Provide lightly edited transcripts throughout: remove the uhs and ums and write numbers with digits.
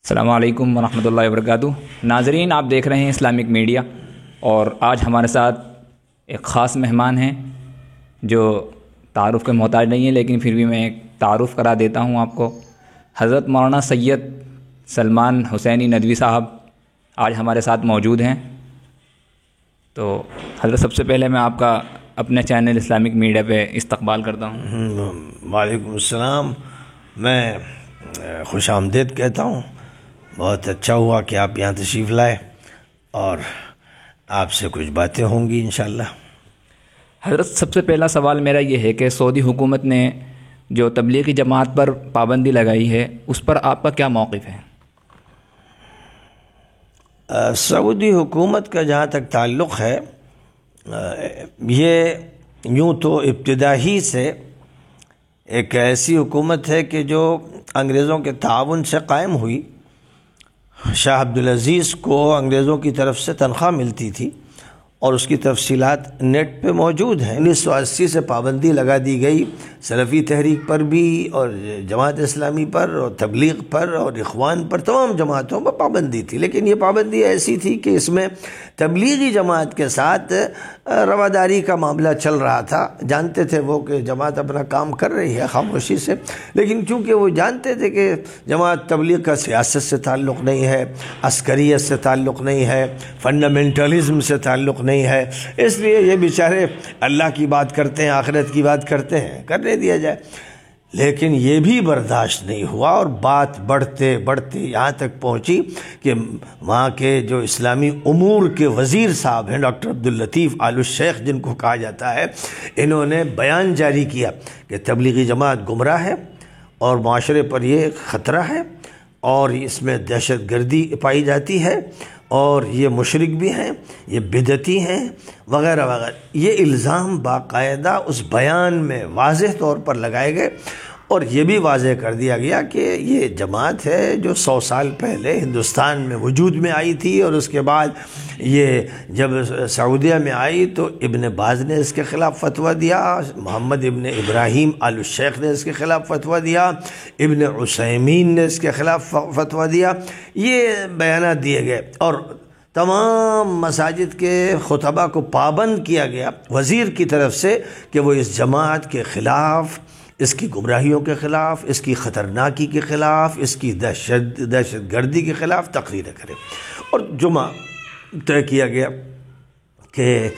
السلام علیکم ورحمۃ اللہ وبرکاتہ۔ ناظرین، آپ دیکھ رہے ہیں اسلامک میڈیا، اور آج ہمارے ساتھ ایک خاص مہمان ہیں جو تعارف کے محتاج نہیں ہیں، لیکن پھر بھی میں ایک تعارف کرا دیتا ہوں آپ کو۔ حضرت مولانا سید سلمان حسینی ندوی صاحب آج ہمارے ساتھ موجود ہیں۔ تو حضرت، سب سے پہلے میں آپ کا اپنے چینل اسلامک میڈیا پہ استقبال کرتا ہوں۔ وعلیکم السلام۔ میں خوش آمدید کہتا ہوں۔ بہت اچھا ہوا کہ آپ یہاں تشریف لائے، اور آپ سے کچھ باتیں ہوں گی انشاءاللہ۔ حضرت، سب سے پہلا سوال میرا یہ ہے کہ سعودی حکومت نے جو تبلیغی جماعت پر پابندی لگائی ہے، اس پر آپ کا کیا موقف ہے؟ سعودی حکومت کا جہاں تک تعلق ہے، یہ یوں تو ابتدا ہی سے ایک ایسی حکومت ہے کہ جو انگریزوں کے تعاون سے قائم ہوئی۔ شاہ عبدالعزیز کو انگریزوں کی طرف سے تنخواہ ملتی تھی، اور اس کی تفصیلات نیٹ پہ موجود ہیں۔ 1980 سے پابندی لگا دی گئی، سلفی تحریک پر بھی، اور جماعت اسلامی پر، اور تبلیغ پر، اور اخوان پر، تمام جماعتوں پر پابندی تھی۔ لیکن یہ پابندی ایسی تھی کہ اس میں تبلیغی جماعت کے ساتھ رواداری کا معاملہ چل رہا تھا۔ جانتے تھے وہ کہ جماعت اپنا کام کر رہی ہے خاموشی سے، لیکن چونکہ وہ جانتے تھے کہ جماعت تبلیغ کا سیاست سے تعلق نہیں ہے، عسکریت سے تعلق نہیں ہے، فنڈامنٹلزم سے تعلق نہیں ہے، اس لیے یہ بیچارے اللہ کی بات کرتے ہیں، آخرت کی بات کرتے ہیں، کرنے دیا جائے۔ لیکن یہ بھی برداشت نہیں ہوا، اور بات بڑھتے بڑھتے یہاں تک پہنچی کہ وہاں کے جو اسلامی امور کے وزیر صاحب ہیں، ڈاکٹر عبداللطیف آل الشیخ جن کو کہا جاتا ہے، انہوں نے بیان جاری کیا کہ تبلیغی جماعت گمراہ ہے، اور معاشرے پر یہ خطرہ ہے، اور اس میں دہشت گردی پائی جاتی ہے، اور یہ مشرک بھی ہیں، یہ بدعتی ہیں، وغیرہ وغیرہ۔ یہ الزام باقاعدہ اس بیان میں واضح طور پر لگائے گئے، اور یہ بھی واضح کر دیا گیا کہ یہ جماعت ہے جو 100 سال پہلے ہندوستان میں وجود میں آئی تھی، اور اس کے بعد یہ جب سعودیہ میں آئی تو ابن باز نے اس کے خلاف فتویٰ دیا، محمد ابن ابراہیم آل الشیخ نے اس کے خلاف فتویٰ دیا، ابن عثیمین نے اس کے خلاف فتویٰ دیا۔ یہ بیانات دیے گئے، اور تمام مساجد کے خطبہ کو پابند کیا گیا وزیر کی طرف سے کہ وہ اس جماعت کے خلاف، اس کی گمراہیوں کے خلاف، اس کی خطرناکی کے خلاف، اس کی دہشت گردی کے خلاف تقریریں کرے۔ اور جمعہ طے کیا گیا کہ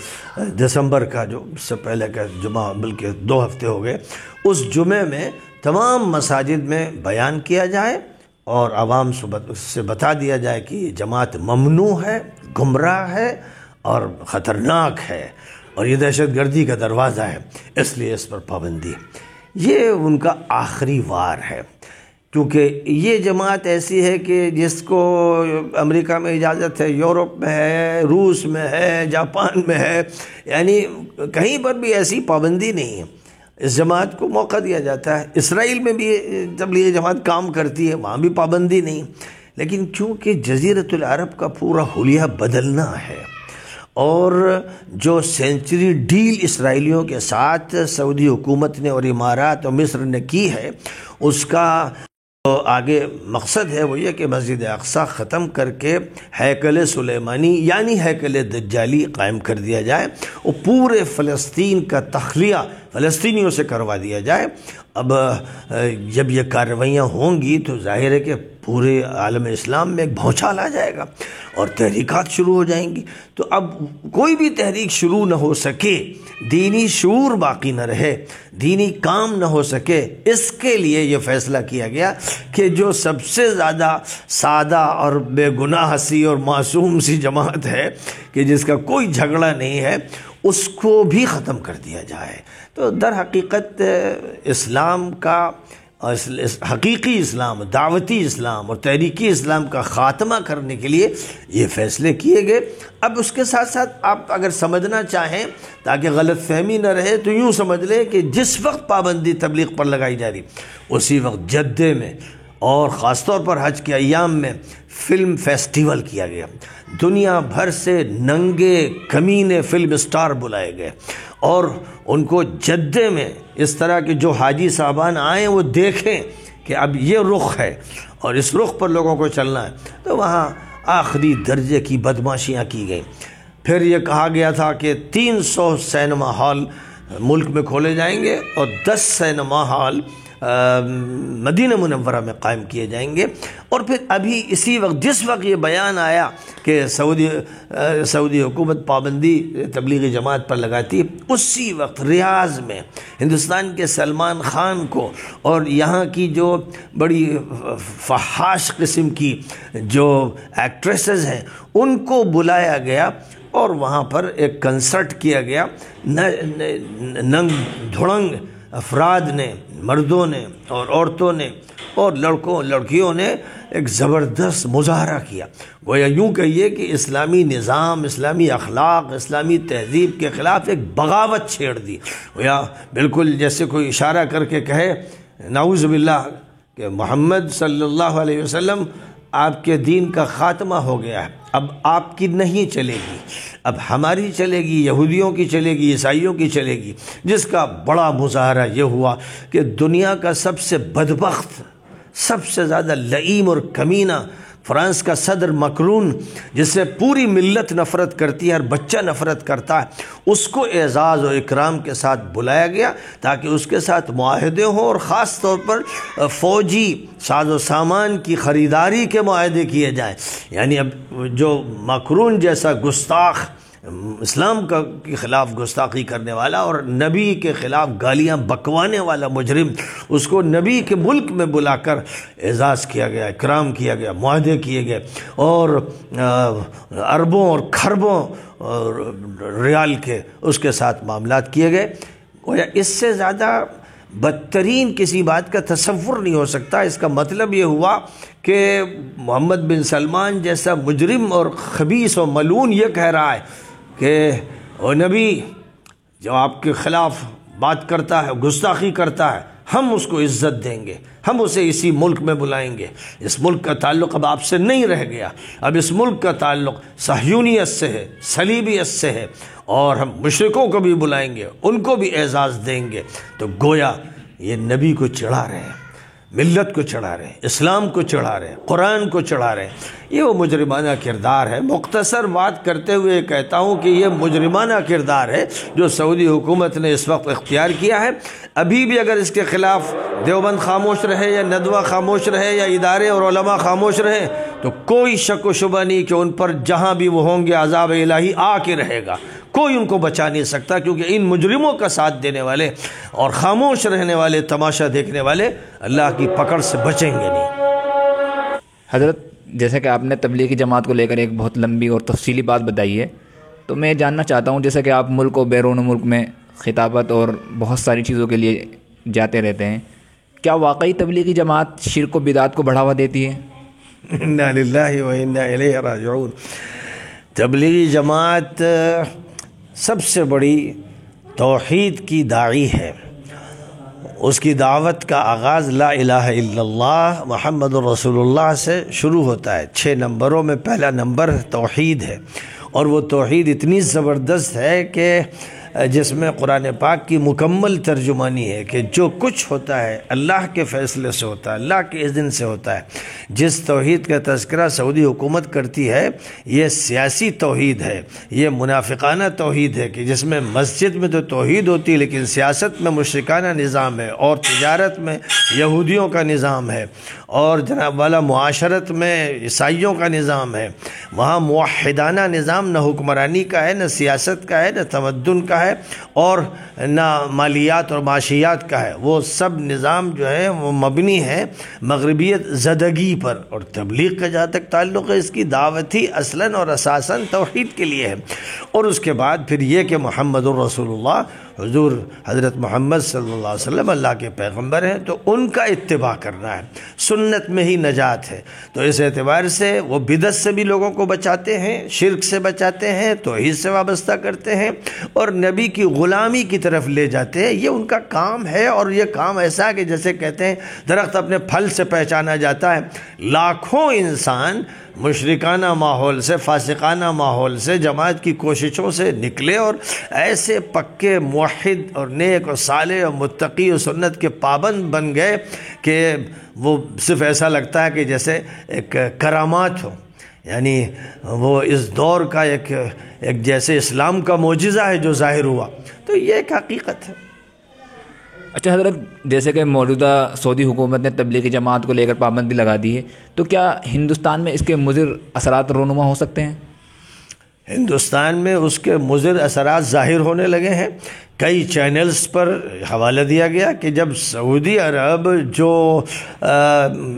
دسمبر کا جو اس سے پہلے کا جمعہ، بلکہ 2 ہفتے ہو گئے، اس جمعے میں تمام مساجد میں بیان کیا جائے، اور عوام سے بتا دیا جائے کہ یہ جماعت ممنوع ہے، گمراہ ہے، اور خطرناک ہے، اور یہ دہشت گردی کا دروازہ ہے، اس لیے اس پر پابندی ہے۔ یہ ان کا آخری وار ہے، کیونکہ یہ جماعت ایسی ہے کہ جس کو امریکہ میں اجازت ہے، یورپ میں ہے، روس میں ہے، جاپان میں ہے، یعنی کہیں پر بھی ایسی پابندی نہیں ہے۔ اس جماعت کو موقع دیا جاتا ہے۔ اسرائیل میں بھی تبلیغی جماعت کام کرتی ہے، وہاں بھی پابندی نہیں، لیکن چونکہ جزیرۃ العرب کا پورا حلیہ بدلنا ہے، اور جو سینچری ڈیل اسرائیلیوں کے ساتھ سعودی حکومت نے اور امارات اور مصر نے کی ہے، اس کا آگے مقصد ہے وہ یہ کہ مسجد اقصی ختم کر کے ہیکل سلیمانی یعنی ہیکل دجالی قائم کر دیا جائے، اور پورے فلسطین کا تخلیہ فلسطینیوں سے کروا دیا جائے۔ اب جب یہ کارروائیاں ہوں گی تو ظاہر ہے کہ پورے عالم اسلام میں ایک بھونچال آ جائے گا، اور تحریکات شروع ہو جائیں گی۔ تو اب کوئی بھی تحریک شروع نہ ہو سکے، دینی شعور باقی نہ رہے، دینی کام نہ ہو سکے، اس کے لیے یہ فیصلہ کیا گیا کہ جو سب سے زیادہ سادہ اور بے گناہ سی اور معصوم سی جماعت ہے، کہ جس کا کوئی جھگڑا نہیں ہے، اس کو بھی ختم کر دیا جائے، تو در حقیقت اسلام کا حقیقی اسلام، دعوتی اسلام اور تحریکی اسلام کا خاتمہ کرنے کے لیے یہ فیصلے کیے گئے۔ اب اس کے ساتھ ساتھ آپ اگر سمجھنا چاہیں تاکہ غلط فہمی نہ رہے تو یوں سمجھ لیں کہ جس وقت پابندی تبلیغ پر لگائی جا رہی اسی وقت جدے میں اور خاص طور پر حج کے ایام میں فلم فیسٹیول کیا گیا، دنیا بھر سے ننگے کمینے فلم اسٹار بلائے گئے اور ان کو جدے میں اس طرح کے جو حاجی صاحبان آئیں وہ دیکھیں کہ اب یہ رخ ہے اور اس رخ پر لوگوں کو چلنا ہے، تو وہاں آخری درجے کی بدماشیاں کی گئیں۔ پھر یہ کہا گیا تھا کہ 300 سینما ہال ملک میں کھولے جائیں گے اور 10 سینما ہال مدینہ منورہ میں قائم کیے جائیں گے، اور پھر ابھی اسی وقت جس وقت یہ بیان آیا کہ سعودی حکومت پابندی تبلیغی جماعت پر لگاتی، اسی وقت ریاض میں ہندوستان کے سلمان خان کو اور یہاں کی جو بڑی فحاش قسم کی جو ایکٹریسز ہیں ان کو بلایا گیا اور وہاں پر ایک کنسرٹ کیا گیا۔ ننگ دھڑنگ افراد نے، مردوں نے اور عورتوں نے اور لڑکیوں نے ایک زبردست مظاہرہ کیا، گویا یوں کہیے کہ اسلامی نظام، اسلامی اخلاق، اسلامی تہذیب کے خلاف ایک بغاوت چھیڑ دی، گویا بالکل جیسے کوئی اشارہ کر کے کہے نعوذ باللہ کہ محمد صلی اللہ علیہ وسلم آپ کے دین کا خاتمہ ہو گیا ہے، اب آپ کی نہیں چلے گی، اب ہماری چلے گی، یہودیوں کی چلے گی، عیسائیوں کی چلے گی، جس کا بڑا مظاہرہ یہ ہوا کہ دنیا کا سب سے بدبخت، سب سے زیادہ لئیم اور کمینہ فرانس کا صدر مکرون، جس سے پوری ملت نفرت کرتی ہے اور بچہ نفرت کرتا ہے، اس کو اعزاز و اکرام کے ساتھ بلایا گیا تاکہ اس کے ساتھ معاہدے ہوں اور خاص طور پر فوجی ساز و سامان کی خریداری کے معاہدے کیے جائیں۔ یعنی اب جو مکرون جیسا گستاخ، اسلام کے خلاف گستاخی کرنے والا اور نبی کے خلاف گالیاں بکوانے والا مجرم، اس کو نبی کے ملک میں بلا کر اعزاز کیا گیا، اکرام کیا گیا، معاہدے کیے گئے اور اربوں اور کھربوں ریال کے اس کے ساتھ معاملات کیے گئے۔ اس سے زیادہ بدترین کسی بات کا تصور نہیں ہو سکتا۔ اس کا مطلب یہ ہوا کہ محمد بن سلمان جیسا مجرم اور خبیث و ملعون یہ کہہ رہا ہے کہ وہ نبی جو آپ کے خلاف بات کرتا ہے، گستاخی کرتا ہے، ہم اس کو عزت دیں گے، ہم اسے اسی ملک میں بلائیں گے، اس ملک کا تعلق اب آپ سے نہیں رہ گیا، اب اس ملک کا تعلق صہیونیت سے ہے، صلیبیت سے ہے، اور ہم مشرکوں کو بھی بلائیں گے، ان کو بھی اعزاز دیں گے۔ تو گویا یہ نبی کو چڑھا رہے ہیں، ملت کو چڑھا رہے ہیں، اسلام کو چڑھا رہے ہیں، قرآن کو چڑھا رہے ہیں۔ یہ وہ مجرمانہ کردار ہے۔ مختصر بات کرتے ہوئے کہتا ہوں کہ یہ مجرمانہ کردار ہے جو سعودی حکومت نے اس وقت اختیار کیا ہے۔ ابھی بھی اگر اس کے خلاف دیوبند خاموش رہے یا ندوہ خاموش رہے یا ادارے اور علماء خاموش رہے تو کوئی شک و شبہ نہیں کہ ان پر جہاں بھی وہ ہوں گے عذاب الہی آ کے رہے گا، کوئی ان کو بچا نہیں سکتا، کیونکہ ان مجرموں کا ساتھ دینے والے اور خاموش رہنے والے، تماشا دیکھنے والے اللہ کی پکڑ سے بچیں گے نہیں۔ حضرت، جیسا کہ آپ نے تبلیغی جماعت کو لے کر ایک بہت لمبی اور تفصیلی بات بتائی ہے، تو میں جاننا چاہتا ہوں، جیسا کہ آپ ملک و بیرون ملک میں خطابت اور بہت ساری چیزوں کے لیے جاتے رہتے ہیں، کیا واقعی تبلیغی جماعت شرک و بدعت کو بڑھاوا دیتی ہے؟ انا للہ و انا الیہ راجعون۔ تبلیغی جماعت سب سے بڑی توحید کی داعی ہے۔ اس کی دعوت کا آغاز لا الہ الا اللہ محمد رسول اللہ سے شروع ہوتا ہے۔ 6 نمبروں میں پہلا نمبر توحید ہے، اور وہ توحید اتنی زبردست ہے کہ جس میں قرآن پاک کی مکمل ترجمانی ہے کہ جو کچھ ہوتا ہے اللہ کے فیصلے سے ہوتا ہے، اللہ کے اذن سے ہوتا ہے۔ جس توحید کا تذکرہ سعودی حکومت کرتی ہے یہ سیاسی توحید ہے، یہ منافقانہ توحید ہے کہ جس میں مسجد میں تو توحید ہوتی ہے لیکن سیاست میں مشرکانہ نظام ہے، اور تجارت میں یہودیوں کا نظام ہے، اور جناب والا معاشرت میں عیسائیوں کا نظام ہے۔ وہاں موحدانہ نظام نہ حکمرانی کا ہے، نہ سیاست کا ہے، نہ تمدن کا ہے، اور نہ مالیات اور معاشیات کا ہے۔ وہ سب نظام جو ہے وہ مبنی ہے مغربیت زدگی پر، اور تبلیغ کا جہاں تک تعلق ہے اس کی دعوت ہی اصلاً اور اساساً توحید کے لیے ہے۔ اور اس کے بعد پھر یہ کہ محمد الرسول اللہ حضور حضرت محمد صلی اللہ علیہ وسلم اللہ کے پیغمبر ہیں، تو ان کا اتباع کرنا ہے، سنت میں ہی نجات ہے۔ تو اس اعتبار سے وہ بدعت سے بھی لوگوں کو بچاتے ہیں، شرک سے بچاتے ہیں، توحید سے وابستہ کرتے ہیں، اور نبی کی غلامی کی طرف لے جاتے ہیں۔ یہ ان کا کام ہے، اور یہ کام ایسا ہے کہ جیسے کہتے ہیں درخت اپنے پھل سے پہچانا جاتا ہے۔ لاکھوں انسان مشرکانہ ماحول سے، فاسقانہ ماحول سے، جماعت کی کوششوں سے نکلے اور ایسے پکے موحد اور نیک اور صالح اور متقی اور سنت کے پابند بن گئے کہ وہ صرف ایسا لگتا ہے کہ جیسے ایک کرامات ہو، یعنی وہ اس دور کا ایک جیسے اسلام کا معجزہ ہے جو ظاہر ہوا۔ تو یہ ایک حقیقت ہے۔ اچھا حضرت، جیسے کہ موجودہ سعودی حکومت نے تبلیغی جماعت کو لے کر پابندی لگا دی ہے، تو کیا ہندوستان میں اس کے مضر اثرات رونما ہو سکتے ہیں؟ ہندوستان میں اس کے مضر اثرات ظاہر ہونے لگے ہیں۔ کئی چینلز پر حوالہ دیا گیا کہ جب سعودی عرب جو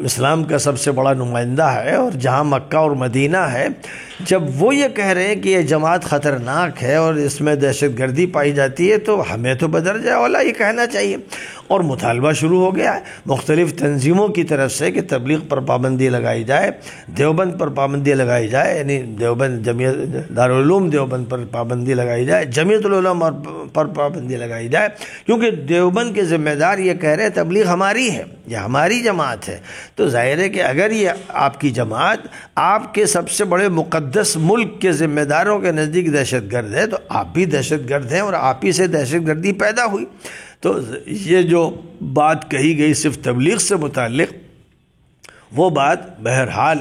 اسلام کا سب سے بڑا نمائندہ ہے اور جہاں مکہ اور مدینہ ہے، جب وہ یہ کہہ رہے ہیں کہ یہ جماعت خطرناک ہے اور اس میں دہشت گردی پائی جاتی ہے، تو ہمیں تو بدرجہ اولیٰ یہ کہنا چاہیے۔ اور مطالبہ شروع ہو گیا ہے مختلف تنظیموں کی طرف سے کہ تبلیغ پر پابندی لگائی جائے، دیوبند پر پابندی لگائی جائے، یعنی دیوبند دارالعلوم دیوبند پر پابندی لگائی جائے، جمیعت العلماء پر پابندی لگائی جائے، کیونکہ دیوبند کے ذمہ دار یہ کہہ رہے ہیں تبلیغ ہماری ہے، یہ ہماری جماعت ہے۔ تو ظاہر ہے کہ اگر یہ آپ کی جماعت آپ کے سب سے بڑے مقدس ملک کے ذمہ داروں کے نزدیک دہشت گرد ہے، تو آپ بھی دہشت گرد ہیں اور آپ ہی سے دہشت گردی پیدا ہوئی۔ تو یہ جو بات کہی گئی صرف تبلیغ سے متعلق، وہ بات بہرحال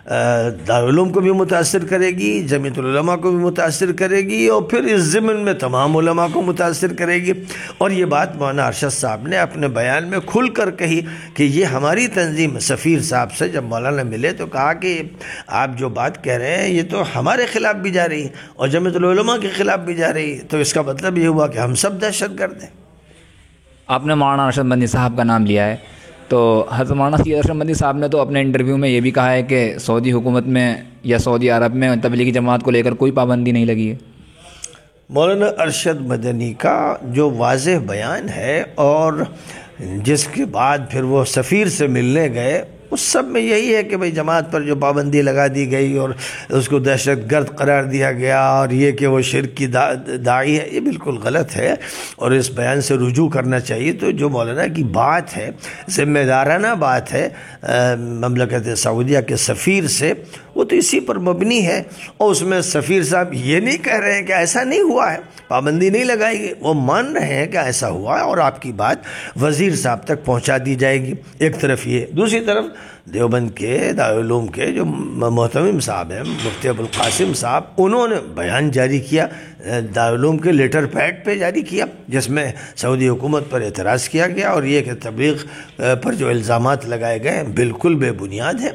دارالعلوم کو بھی متاثر کرے گی، جمیعت العلماء کو بھی متاثر کرے گی، اور پھر اس ضمن میں تمام علماء کو متاثر کرے گی۔ اور یہ بات مولانا ارشد صاحب نے اپنے بیان میں کھل کر کہی کہ یہ ہماری تنظیم، سفیر صاحب سے جب مولانا ملے تو کہا کہ آپ جو بات کہہ رہے ہیں یہ تو ہمارے خلاف بھی جا رہی ہے اور جمیعت العلماء کے خلاف بھی جا رہی ہے، تو اس کا مطلب یہ ہوا کہ ہم سب دہشت گرد ہیں۔ آپ نے مولانا ارشد مدنی صاحب کا نام لیا ہے، تو حضرت مولانا سید ارشد مدنی صاحب نے تو اپنے انٹرویو میں یہ بھی کہا ہے کہ سعودی حکومت میں یا سعودی عرب میں تبلیغی جماعت کو لے کر کوئی پابندی نہیں لگی ہے۔ مولانا ارشد مدنی کا جو واضح بیان ہے اور جس کے بعد پھر وہ سفیر سے ملنے گئے، اس سب میں یہی ہے کہ بھئی جماعت پر جو پابندی لگا دی گئی اور اس کو دہشت گرد قرار دیا گیا، اور یہ کہ وہ شرک کی داعی ہے، یہ بالکل غلط ہے اور اس بیان سے رجوع کرنا چاہیے۔ تو جو مولانا کی بات ہے، ذمہ دارانہ بات ہے مملکت سعودیہ کے سفیر سے، وہ تو اسی پر مبنی ہے، اور اس میں سفیر صاحب یہ نہیں کہہ رہے ہیں کہ ایسا نہیں ہوا ہے، پابندی نہیں لگائی گئی، وہ مان رہے ہیں کہ ایسا ہوا ہے اور آپ کی بات وزیر صاحب تک پہنچا دی جائے گی۔ ایک طرف یہ، دوسری طرف دیوبند کے دارالعلوم کے جو محتمم صاحب ہیں، مفتی ابوالقاسم صاحب، انہوں نے بیان جاری کیا، دارالعلوم کے لیٹر پیڈ پہ جاری کیا، جس میں سعودی حکومت پر اعتراض کیا گیا اور یہ کہ تبلیغ پر جو الزامات لگائے گئے ہیں بالکل بے بنیاد ہیں۔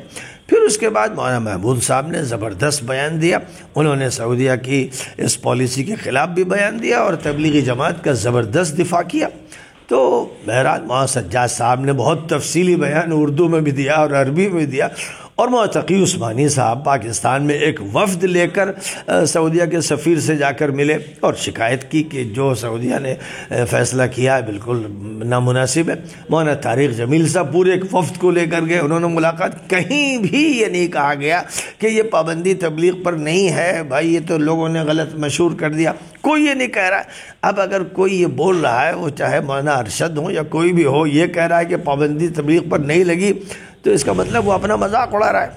پھر اس کے بعد مولانا محمود صاحب نے زبردست بیان دیا، انہوں نے سعودیہ کی اس پالیسی کے خلاف بھی بیان دیا اور تبلیغی جماعت کا زبردست دفاع کیا۔ تو بہرحال مولانا سجاد صاحب نے بہت تفصیلی بیان اردو میں بھی دیا اور عربی میں بھی دیا، اور مولانا تقی عثمانی صاحب پاکستان میں ایک وفد لے کر سعودیہ کے سفیر سے جا کر ملے اور شکایت کی کہ جو سعودیہ نے فیصلہ کیا ہے بالکل نامناسب ہے۔ مولانا طارق جمیل صاحب پورے ایک وفد کو لے کر گئے، انہوں نے ملاقات، کہیں بھی یہ نہیں کہا گیا کہ یہ پابندی تبلیغ پر نہیں ہے، بھائی یہ تو لوگوں نے غلط مشہور کر دیا، کوئی یہ نہیں کہہ رہا ہے۔ اب اگر کوئی یہ بول رہا ہے، وہ چاہے مولانا ارشد ہوں یا کوئی بھی ہو، یہ کہہ رہا ہے کہ پابندی تبلیغ پر نہیں لگی، تو اس کا مطلب وہ اپنا مذاق اڑا رہا ہے،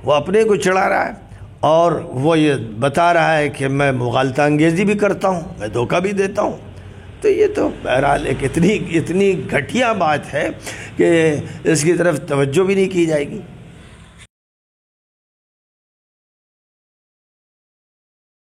وہ اپنے کو چڑھا رہا ہے، اور وہ یہ بتا رہا ہے کہ میں مغالطہ انگیزی بھی کرتا ہوں، میں دھوکہ بھی دیتا ہوں۔ تو یہ تو بہرحال ایک اتنی گھٹیا بات ہے کہ اس کی طرف توجہ بھی نہیں کی جائے گی۔